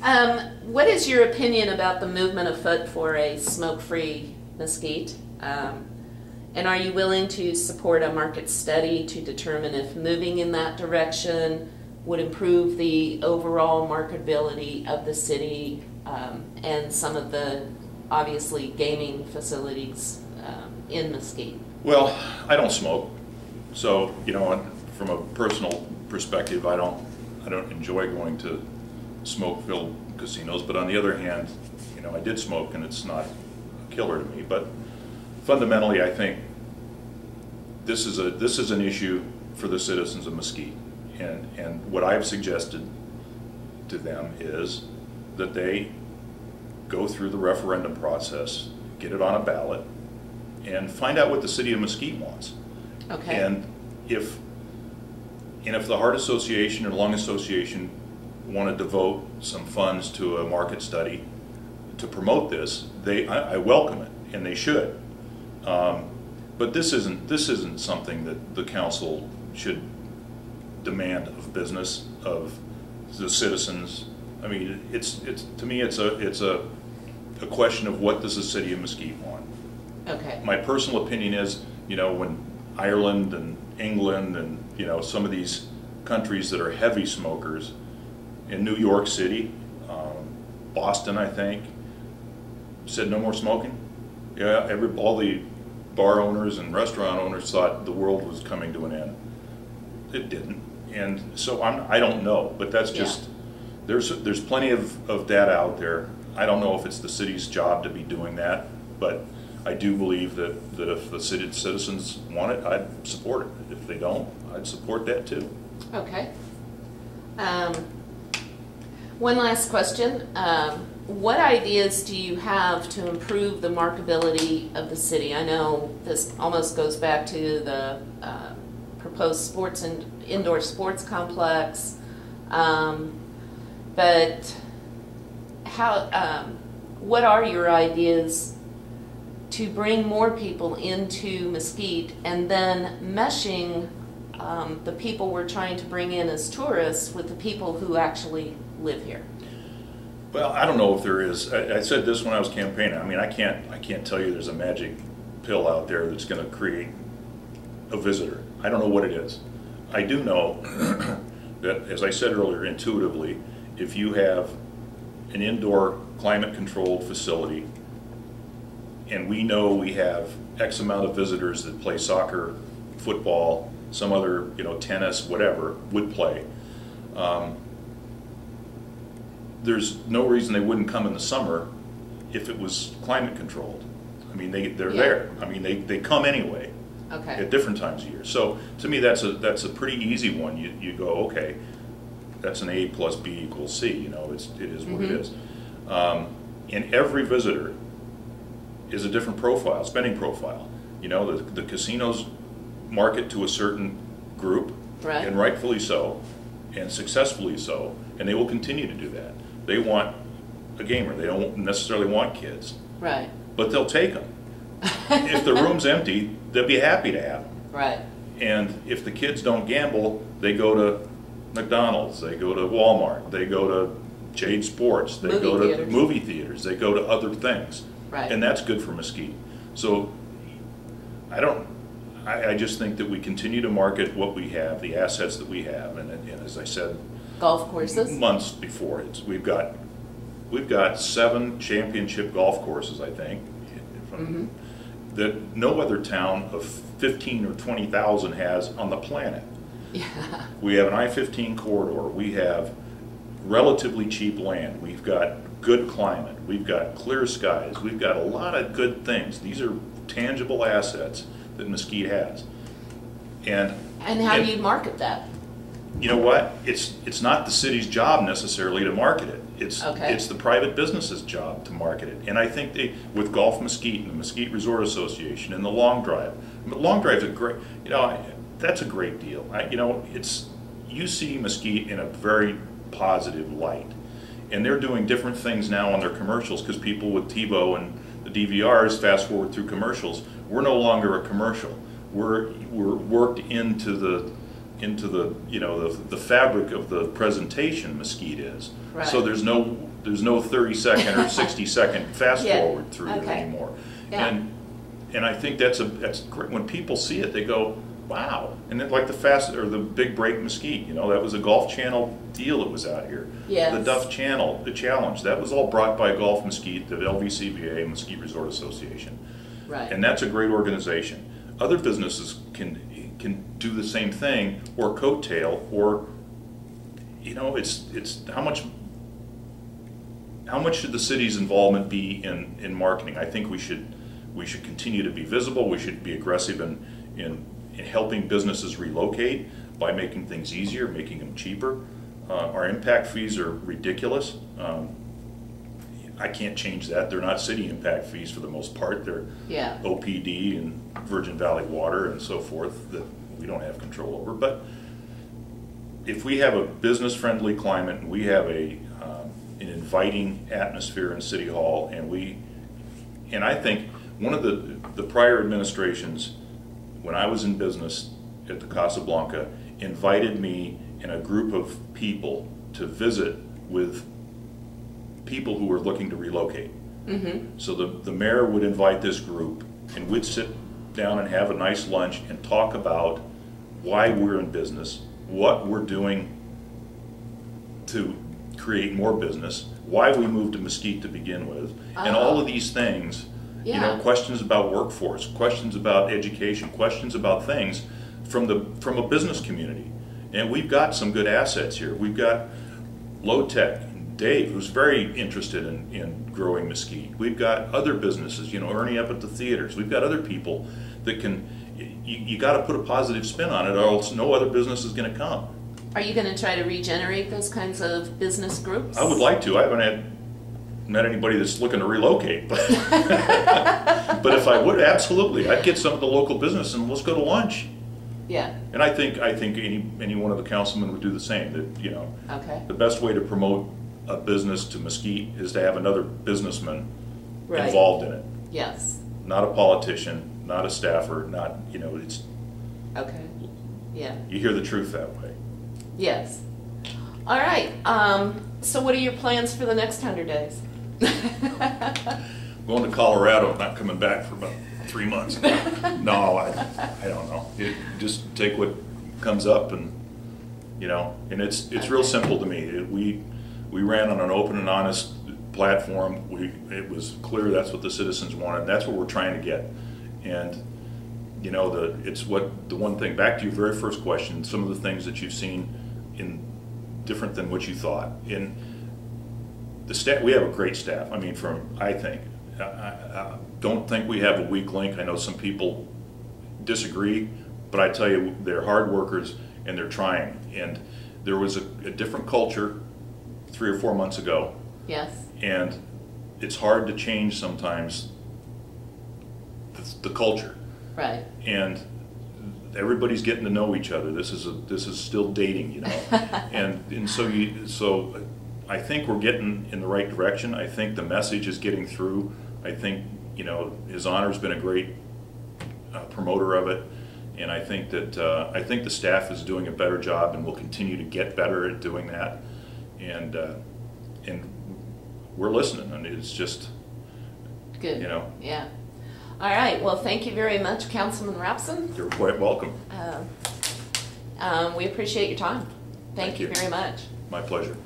What is your opinion about the movement afoot for a smoke-free Mesquite? And are you willing to support a market study to determine if moving in that direction would improve the overall marketability of the city and some of the, obviously, gaming facilities in Mesquite? Well, I don't smoke, so from a personal perspective, I don't enjoy going to smoke-filled casinos. But on the other hand, I did smoke, and it's not a killer to me. But fundamentally, I think this is an issue for the citizens of Mesquite, and what I've suggested to them is that they go through the referendum process, get it on a ballot, and find out what the city of Mesquite wants. Okay. And if the Heart Association or Lung Association want to devote some funds to a market study to promote this, I welcome it, and they should. But this isn't something that the council should demand of business, of the citizens. I mean, to me it's a question of what does the city of Mesquite want. Okay. My personal opinion is, when Ireland and England and some of these countries that are heavy smokers, in New York City, Boston, I think, said no more smoking. Yeah, all the bar owners and restaurant owners thought the world was coming to an end. It didn't, and so I don't know, but that's just there's plenty of data out there. I don't know if it's the city's job to be doing that, but I do believe that if the city citizens want it, I'd support it. If they don't, I'd support that too. Okay. One last question. What ideas do you have to improve the marketability of the city? I know this almost goes back to the proposed sports and indoor sports complex, but what are your ideas to bring more people into Mesquite and then meshing the people we're trying to bring in as tourists with the people who actually live here? Well, I don't know if there is. I said this when I was campaigning. I mean, I can't tell you there's a magic pill out there that's going to create a visitor. I don't know what it is. I do know that, as I said earlier, intuitively, if you have an indoor climate-controlled facility, and we know we have X amount of visitors that play soccer, football, some other, tennis, whatever, would play. There's no reason they wouldn't come in the summer if it was climate controlled. I mean, they're there. I mean, they come anyway. Okay. At different times of year. So to me, that's a pretty easy one. You go, okay, that's an A plus B equals C. It is what it is. And every visitor is a different profile, spending profile. The casinos market to a certain group, right, and rightfully so, and successfully so, and they will continue to do that. They want a gamer. They don't necessarily want kids. Right. But they'll take them. If the room's empty, they'll be happy to have them. Right. And if the kids don't gamble, they go to McDonald's, they go to Walmart, they go to Jade Sports, they go to movie theaters, they go to other things. Right. And that's good for Mesquite. So I just think that we continue to market what we have, the assets that we have, and as I said, golf courses. Months before, we've got 7 championship golf courses, I think, that no other town of 15 or 20,000 has on the planet. Yeah. We have an I-15 corridor. We have relatively cheap land. We've got good climate. We've got clear skies. We've got a lot of good things. These are tangible assets that Mesquite has. And how do you market that? You know what? It's not the city's job necessarily to market it. It's the private business's job to market it. And I think with Golf Mesquite and the Mesquite Resort Association and the Long Drive, Long Drive's a great, that's a great deal. You see Mesquite in a very positive light, and they're doing different things now on their commercials because people with TiVo and the DVRs fast forward through commercials. We're no longer a commercial. We're worked into into the, you know, the fabric of the presentation Mesquite is. Right. So there's no 30-second or 60-second fast Yeah. forward through it Okay. anymore. Yeah. And I think that's great. When people see it, they go, wow. And then like the Big Break Mesquite, you know, that was a Golf Channel deal that was out here. Yes. The Duff Channel, the Challenge, that was all brought by Golf Mesquite, the LVCVA, Mesquite Resort Association. Right. And that's a great organization. Other businesses can do the same thing, or coattail, or, you know, it's how much should the city's involvement be in marketing? I think we should continue to be visible. We should be aggressive in helping businesses relocate by making things easier, making them cheaper. Our impact fees are ridiculous. I can't change that. They're not city impact fees for the most part. They're Yeah. OPD and Virgin Valley Water and so forth that we don't have control over. But if we have a business-friendly climate and we have an inviting atmosphere in City Hall, and I think one of the prior administrations, when I was in business at the Casablanca, invited me and a group of people to visit with people who were looking to relocate. Mm-hmm. So the mayor would invite this group, and we'd sit down and have a nice lunch and talk about why we're in business, what we're doing to create more business, why we moved to Mesquite to begin with, and all of these things. Yeah. You know, questions about workforce, questions about education, questions about things from a business community. And we've got some good assets here. We've got Low Tech, Dave, who's very interested in growing Mesquite. We've got other businesses, you know, Ernie up at the theaters. We've got other people that can, you got to put a positive spin on it, or else no other business is going to come. Are you going to try to regenerate those kinds of business groups? I would like to. I haven't met anybody that's looking to relocate, but but if I would, absolutely, I'd get some of the local business and let's go to lunch. Yeah. And I think any one of the councilmen would do the same. That, you know, Okay. the best way to promote a business to Mesquite is to have another businessman Right. involved in it, Yes. not a politician, not a staffer, not, you know, it's, Okay. Yeah. you hear the truth that way. Yes. All right. So what are your plans for the next 100 days? Going to Colorado, not coming back for about 3 months. No, I don't know. Just take what comes up, and, you know, and it's real simple to me. We ran on an open and honest platform. It was clear that's what the citizens wanted, and that's what we're trying to get. And, you know, the one thing, back to your very first question, some of the things that you've seen in different than what you thought. In the staff, we have a great staff. I mean, I don't think we have a weak link. I know some people disagree, but I tell you, they're hard workers and they're trying. And there was a different culture 3 or 4 months ago. Yes. And it's hard to change sometimes the culture. Right. And everybody's getting to know each other. This is still dating, you know. and so I think we're getting in the right direction. I think the message is getting through. I think, you know, His Honor's been a great promoter of it, and I think that the staff is doing a better job and will continue to get better at doing that. And we're listening, and it's just good. You know. Yeah. All right. Well, thank you very much, Councilman GRapson. You're quite welcome. We appreciate your time. Thank you very much. My pleasure.